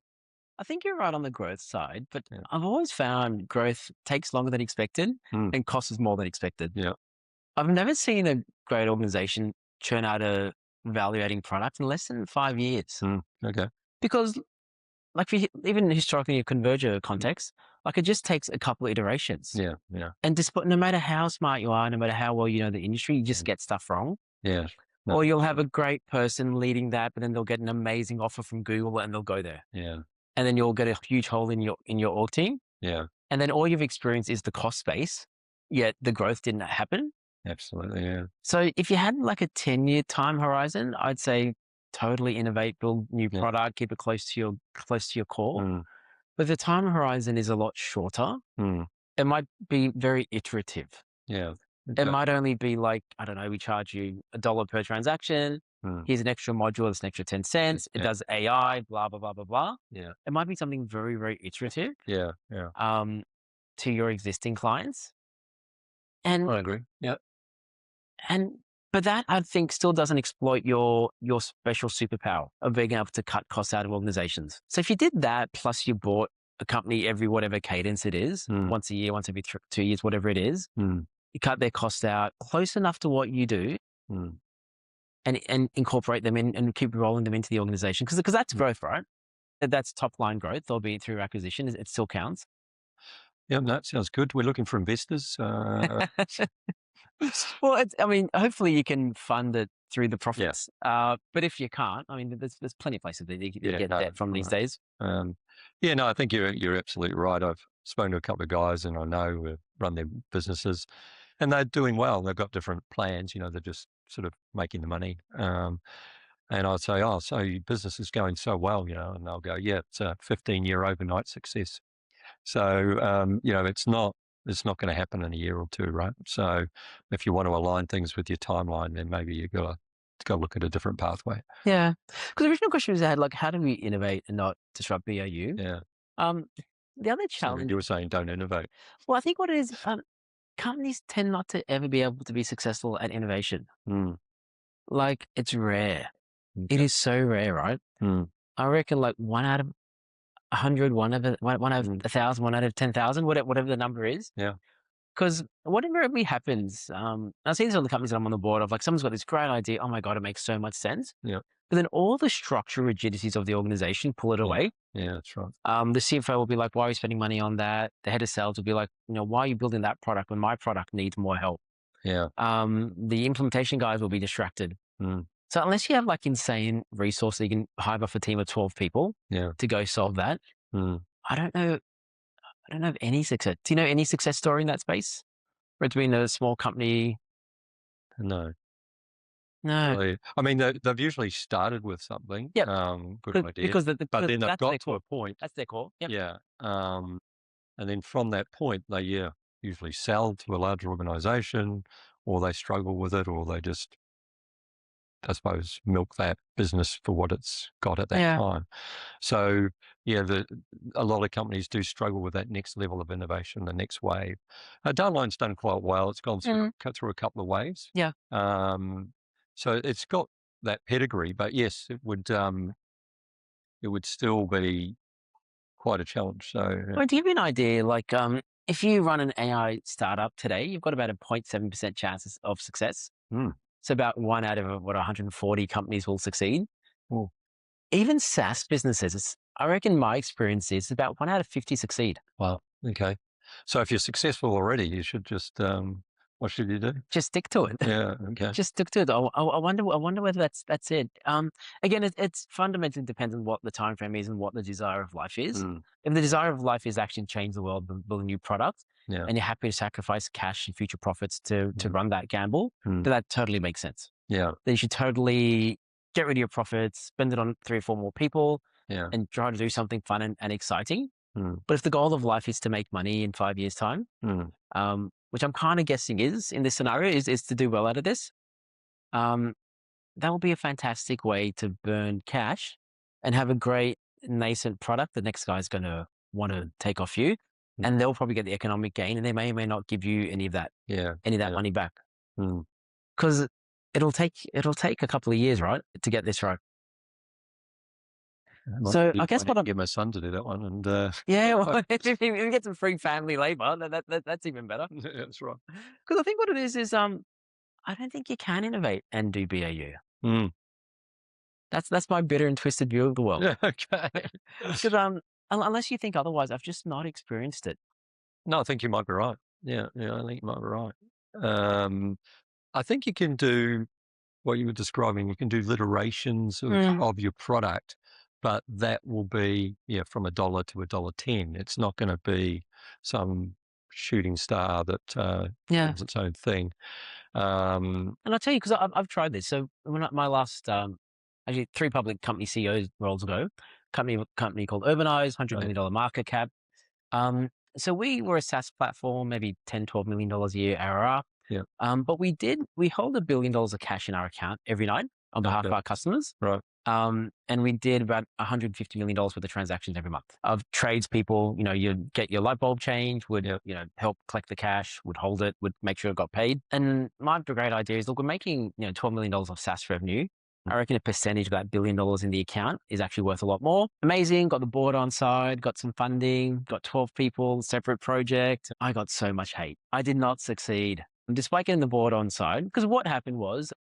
I think you're right on the growth side, but I've always found growth takes longer than expected and costs more than expected. Yeah. I've never seen a great organization churn out a value-adding product in less than 5 years. Okay. Because even historically in a Converger context, it just takes a couple of iterations. Yeah. And no matter how smart you are, no matter how well you know the industry, you just get stuff wrong. Yeah. No. Or you'll have a great person leading that, but then they'll get an amazing offer from Google and they'll go there. Yeah. And then you'll get a huge hole in your org team. Yeah. And then all you've experienced is the cost base, yet the growth didn't happen. Absolutely. Yeah. So if you had a 10-year time horizon, I'd say totally innovate, build new product, keep it close to your core. But the time horizon is a lot shorter. It might be very iterative. Yeah. Okay. It might only be I don't know, we charge you $1 per transaction. Here's an extra module, it's an extra 10 cents. It does AI, blah, blah, blah, blah, blah. Yeah. It might be something very, very iterative. Yeah. To your existing clients. And I agree. Yeah. But that, I think, still doesn't exploit your special superpower of being able to cut costs out of organizations. So if you did that, plus you bought a company every whatever cadence it is, once a year, once every 2 years, whatever it is, you cut their costs out close enough to what you do and incorporate them in and keep rolling them into the organization. Because that's growth, right? That's top line growth, albeit through acquisition. It still counts. Yeah, that sounds good. We're looking for investors. Well, hopefully you can fund it through the profits. Yeah. But if you can't, there's plenty of places that you can get debt from these days. I think you're absolutely right. I've spoken to a couple of guys and I know who run their businesses and they're doing well. They've got different plans, they're just sort of making the money. And I'd say, oh, so your business is going so well, and they'll go, yeah, it's a 15-year overnight success. So, it's not going to happen in a year or two, right? So if you want to align things with your timeline, then maybe you've got to look at a different pathway. Yeah. Because the original question was how do we innovate and not disrupt BAU? Yeah. The other challenge... So you were saying don't innovate. Well, I think what it is, companies tend not to ever be able to be successful at innovation. It's rare. Okay. It is so rare, right? I reckon 100, one out of Mm. 1,000, one out of 10,000, whatever the number is. Yeah. Because whatever really happens, I see this on the companies that I'm on the board of, like someone's got this great idea. Oh my God, it makes so much sense. Yeah. But then all the structural rigidities of the organization pull it Yeah. away. Yeah, that's right. The CFO will be like, why are you spending money on that? The head of sales will be like, why are you building that product when my product needs more help? Yeah. The implementation guys will be distracted. Mm. So unless you have like insane resources, you can hire off a team of 12 people Yeah. to go solve that. Mm. I don't know. I don't know of any success. Do you know any success story in that space? Where it's been a small company? No. No. Really. I mean, they've usually started with something, Yep. good idea, Because but then they've that's their got to core. a point, That's their core. Yep. yeah, and then from that point, they, usually sell to a larger organization, or they struggle with it, or they just, I suppose, milk that business for what it's got at that Yeah. time. So, yeah, a lot of companies do struggle with that next level of innovation, the next wave. Dataline's done quite well. It's gone through, Mm. cut through a couple of waves. Yeah. So it's got that pedigree, but yes, it would still be quite a challenge. So, Well, to give you an idea, like if you run an AI startup today, you've got about a 0.7% chance of success. mm, So about one out of 140 companies will succeed. oh, Even SaaS businesses, I reckon my experience is about one out of 50 succeed. wow, okay. So if you're successful already, you should just, what should you do? Just stick to it. Yeah, okay. Just stick to it. I wonder whether that's it. Again, it's fundamentally depends on what the time frame is and what the desire of life is. Mm, If the desire of life is actually change the world, build a new product, yeah. and you're happy to sacrifice cash and future profits to Mm, run that gamble, mm, then that totally makes sense. yeah, Then you should totally get rid of your profits, spend it on 3 or 4 more people, yeah. and try to do something fun and exciting. Mm, But if the goal of life is to make money in 5 years' time, mm, which I'm kind of guessing is in this scenario, is to do well out of this, um, that will be a fantastic way to burn cash and have a great nascent product the next guy's going to want to take off you. mm, And they'll probably get the economic gain and they may or may not give you any of that yeah, yeah. money back. Mm. Because it'll take a couple of years, right, to get this right. So I guess Might what I'm get my son to do that one, and yeah, well, if you get some free family labor, that's even better. yeah, that's right. Because I think what it is I don't think you can innovate and do BAU. Mm. That's my bitter and twisted view of the world. Yeah, okay. Because unless you think otherwise, I've just not experienced it. No, I think you might be right. Yeah, yeah, I think you might be right. Um, I think you can do what you were describing. You can do iterations Mm. of your product, but that will be, from $1 to $1.10. It's not going to be some shooting star that Yeah, does its own thing. Um, and I'll tell you because I've tried this. So my last actually 3 public company CEOs roles ago, company called Urbanize, $100 million right. market cap. Um, so we were a SaaS platform, maybe $10-12 million a year ARR. Yeah. But we hold $1 billion of cash in our account every night on behalf of Okay. our customers. Right. And we did about $150 million worth of transactions every month of tradespeople. You'd get your light bulb change, would, Yeah. help collect the cash, would hold it, would make sure it got paid. And my great idea is, look, we're making, $12 million of SaaS revenue. I reckon a percentage of that $1 billion in the account is actually worth a lot more. Amazing. Got the board on side, got some funding, got 12 people, separate project. I got so much hate. I did not succeed. And despite getting the board on side, because what happened was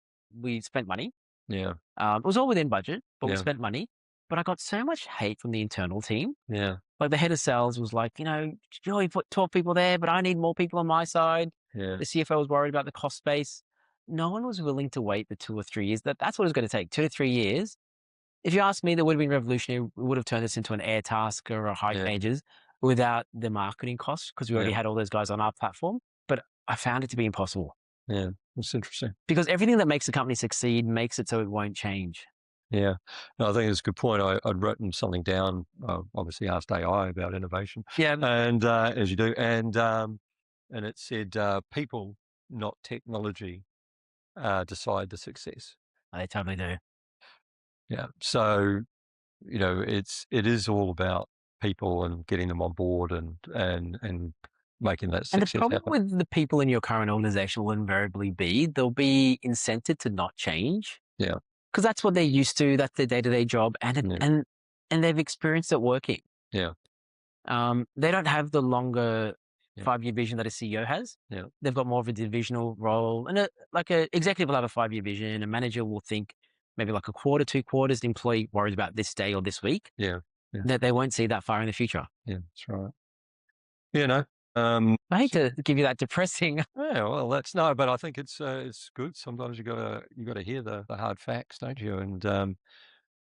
we spent money. Yeah. It was all within budget, but we Yeah. spent money. But I got so much hate from the internal team. Yeah. Like the head of sales was like, Joe, you put 12 people there, but I need more people on my side. Yeah. The CFO was worried about the cost base. No one was willing to wait the 2 or 3 years. That's what it's going to take, 2 to 3 years. If you ask me, that would have been revolutionary. We would have turned this into an air task or a high Yeah. pages without the marketing costs because we already Yeah. had all those guys on our platform. But I found it to be impossible Yeah. That's interesting. because everything that makes a company succeed makes it so it won't change. Yeah, no, I think it's a good point. I'd written something down, obviously asked AI about innovation, Yeah, and as you do, and it said people, not technology, decide the success. they totally do. Yeah, so it is all about people and getting them on board and making that And the success problem happen. with the people in your current organization will invariably be they'll be incented to not change Yeah, because that's what they're used to. That's their day-to-day job, and yeah, and they've experienced it working. Yeah. They don't have the longer Yeah. 5-year vision that a CEO has. Yeah. They've got more of a divisional role, and like a executive will have a 5-year vision. A manager will think maybe like a quarter, 2 quarters. The employee worries about this day or this week. Yeah. Yeah. That they won't see that far in the future. Yeah. That's right. You know, I hate to give you that depressing. yeah, well, that's no, but I think it's good. Sometimes you gotta hear the hard facts, don't you? And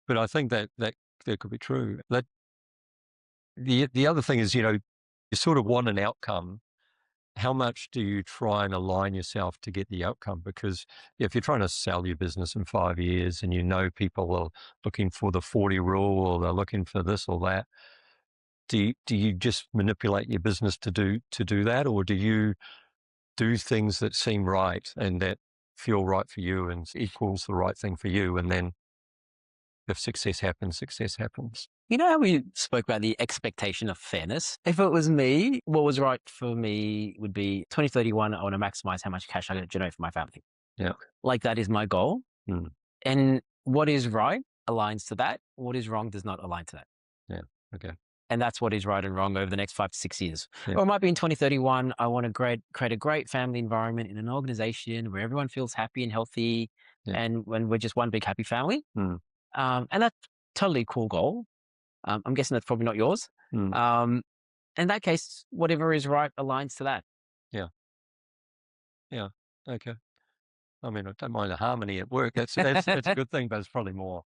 but I think that could be true. That the other thing is, you sort of want an outcome. How much do you try and align yourself to get the outcome? Because if you're trying to sell your business in 5 years and people are looking for the 40 rule or they're looking for this or that, do you just manipulate your business to do that, or do you do things that seem right and that feel right for you and equals the right thing for you? And then if success happens, success happens. You know how we spoke about the expectation of fairness? If it was me, what was right for me would be 2031, I want to maximize how much cash I can generate for my family. Yeah. Like that is my goal. Mm. And what is right aligns to that. What is wrong does not align to that. Yeah. Okay. And that's what is right and wrong over the next 5 to 6 years. Yeah. Or it might be in 2031, I want to create a great family environment in an organization where everyone feels happy and healthy. Yeah. And when we're just one big happy family. Mm. And that's totally a cool goal. I'm guessing that's probably not yours. Mm. In that case, whatever is right aligns to that. Yeah. Yeah. Okay. I mean, I don't mind the harmony at work. That's a good thing, but it's probably more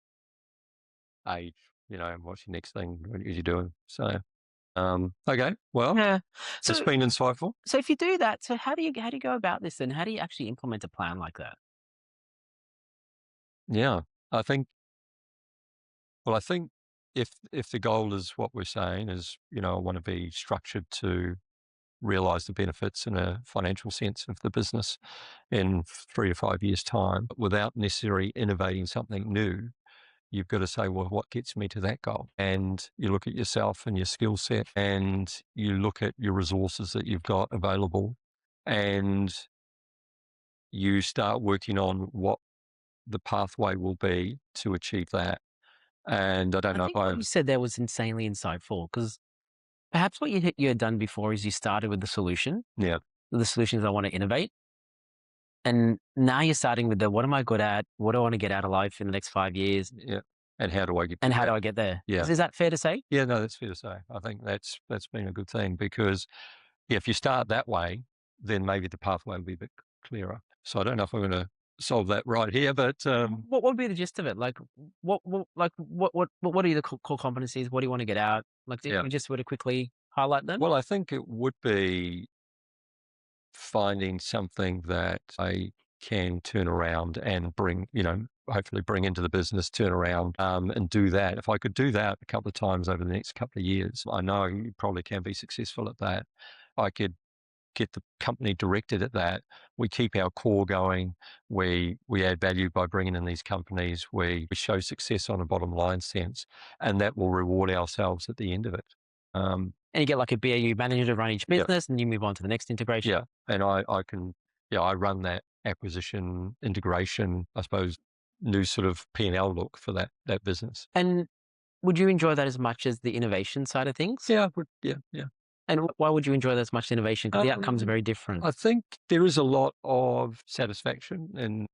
age, what's your next thing? What are you doing? So, okay. Well, Yeah. it's been insightful. So if you do that, so how do you go about this then? How do you actually implement a plan like that? Yeah. I think if the goal is what we're saying is, I want to be structured to realize the benefits in a financial sense of the business in 3 to 5 years' time, without necessarily innovating something new, you've got to say, well, what gets me to that goal? And you look at yourself and your skill set, and you look at your resources that you've got available, and you start working on what the pathway will be to achieve that. And I don't I know think if what you said there was insanely insightful, because perhaps what you had done before is you started with the solution. yeah, The solution is I want to innovate. And now you're starting with what am I good at? What do I want to get out of life in the next 5 years? yeah. And how do I get And to how that? do I get there? Yeah. Is that fair to say? Yeah, no, that's fair to say. I think that's been a good thing because if you start that way, then maybe the pathway will be a bit clearer. So I don't know if I'm going to solve that right here, but What would be the gist of it? Like, what are the core competencies? What do you want to get out? Like, do yeah. you just sort of quickly highlight them? Well, I think it would be finding something that I can turn around and bring, hopefully bring into the business, turn around and do that. If I could do that a couple of times over the next couple of years, I know you probably can be successful at that. I could get the company directed at that. We keep our core going. We add value by bringing in these companies. We show success on a bottom line sense, and that will reward ourselves at the end of it. And you get like a BAU manager to run each business, and you move on to the next integration. Yeah, and I run that acquisition integration, I suppose, new sort of P&L look for that business. And would you enjoy that as much as the innovation side of things? Yeah, yeah. And why would you enjoy that as much as innovation? Because the outcomes are very different. I think there is a lot of satisfaction in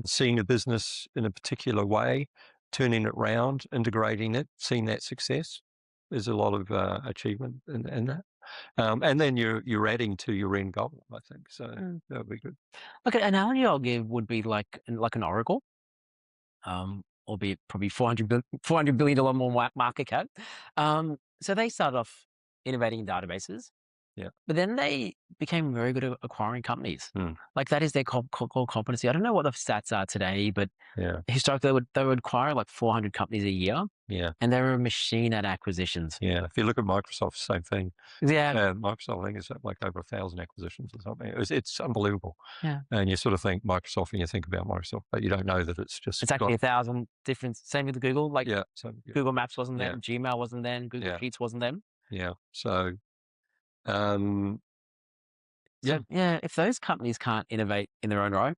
seeing a business in a particular way, turning it around, integrating it, seeing that success. There's a lot of achievement in that. And then you're adding to your end goal, I think. So that would be good. Okay, an analogy I'll give would be like an Oracle, albeit probably $400 billion more market cap. So they started off innovating in databases. Yeah. But then they became very good at acquiring companies. Mm. Like that is their core competency. I don't know what the stats are today, but Yeah. historically they would acquire like 400 companies a year. Yeah. And they were a machine at acquisitions. Yeah. If you look at Microsoft, same thing. Yeah. Microsoft, I think, is like over 1,000 acquisitions or something. It's unbelievable. Yeah. And you sort of think Microsoft and you think about Microsoft, but you don't know that it's actually 1,000 different. Same with Google. Like Google Maps wasn't there, Gmail wasn't there, Google Sheets wasn't them. Yeah. So, if those companies can't innovate in their own right,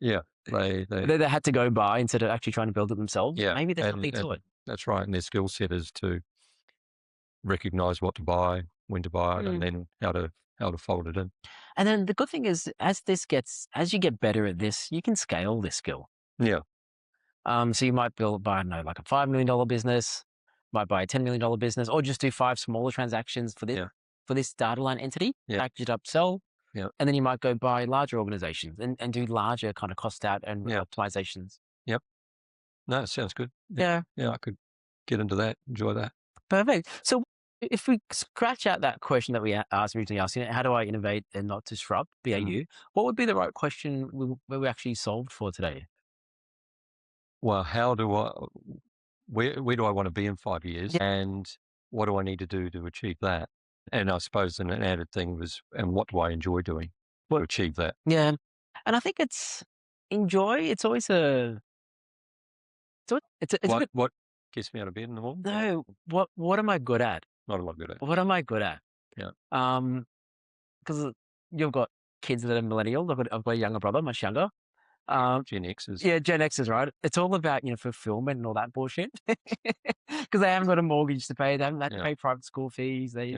yeah, they they had to go buy instead of actually trying to build it themselves. Yeah, Maybe there's something to it. That's right. And their skill set is to recognize what to buy, when to buy it, and then how to fold it in. And then the good thing is, as you get better at this, you can scale this skill. Yeah. So you might buy, I don't know, like a $5 million business, might buy a $10 million business, or just do 5 smaller transactions for this Dataline entity, package it up, sell, and then you might go buy larger organizations and do larger kind of cost out and optimizations. Yep. No, it sounds good. Yeah. Yeah, I could get into that, enjoy that. Perfect. So if we scratch out that question that we originally asked, how do I innovate and not disrupt, BAU, what would be the right question we actually solved for today? Well, where do I want to be in 5 years, and what do I need to do to achieve that? And I suppose an added thing was, and what do I enjoy doing to achieve that? Yeah. And I think it's always What gets me out of bed in the morning? No, what am I good at? Not a lot good at. What am I good at? Yeah. Because you've got kids that are millennials. I've got a younger brother, much younger. Gen X's. Yeah, Gen X's, right? It's all about, fulfillment and all that bullshit. Because they haven't got a mortgage to pay, they haven't had to pay private school fees, and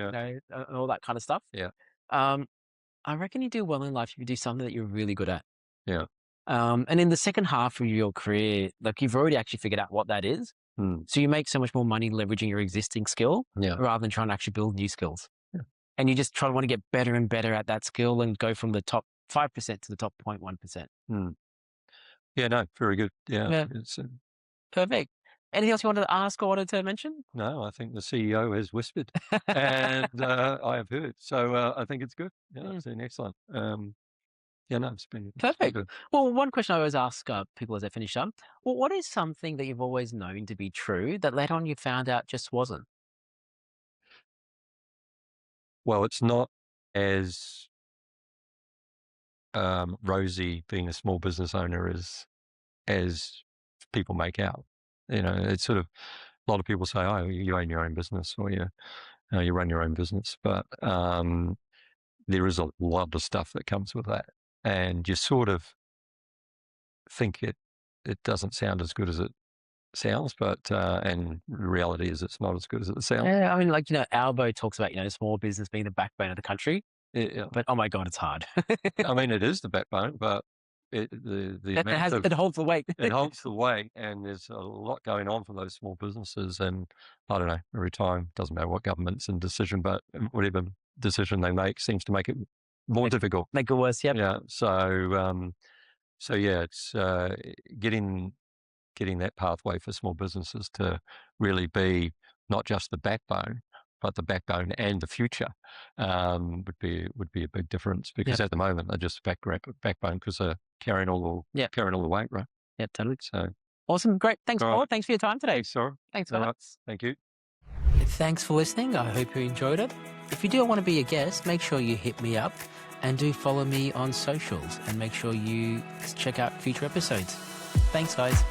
all that kind of stuff. Yeah. I reckon you do well in life if you do something that you're really good at. Yeah. And in the second half of your career, like you've already actually figured out what that is. So you make so much more money leveraging your existing skill rather than trying to actually build new skills. Yeah. And you just want to get better and better at that skill and go from the top 5% to the top 0.1%. Yeah, no, very good. Yeah. It's, perfect. Anything else you wanted to ask or wanted to mention? No, I think the CEO has whispered and I have heard. So I think it's good. Yeah, it's been excellent. Yeah, no, it's been perfect. Good. Well, one question I always ask people as they finish up, well, what is something that you've always known to be true that later on you found out just wasn't? Well, it's not as rosy being a small business owner as people make out. It's sort of, a lot of people say, oh, you own your own business, or you run your own business. But there is a lot of stuff that comes with that. And you sort of think it doesn't sound as good as it sounds, but and the reality is it's not as good as it sounds. Yeah, I mean, like, Albo talks about, small business being the backbone of the country. Yeah. But oh my God, it's hard. I mean, it is the backbone, but it holds the weight. It holds the weight, and there's a lot going on for those small businesses. And I don't know, every time, doesn't matter what government's in decision, but whatever decision they make seems to make it more difficult. Make it worse, yep. Yeah. So yeah, it's getting that pathway for small businesses to really be not just the backbone, but the backbone and the future would be a big difference, because at the moment they're just backbone because they're carrying all the weight, right? Yeah, totally. So awesome, great. Thanks, Paul. Thanks for your time today. Thanks, Saurabh. Thanks for that. Thank you. Thanks for listening. I hope you enjoyed it. If you do want to be a guest, make sure you hit me up and do follow me on socials, and make sure you check out future episodes. Thanks, guys.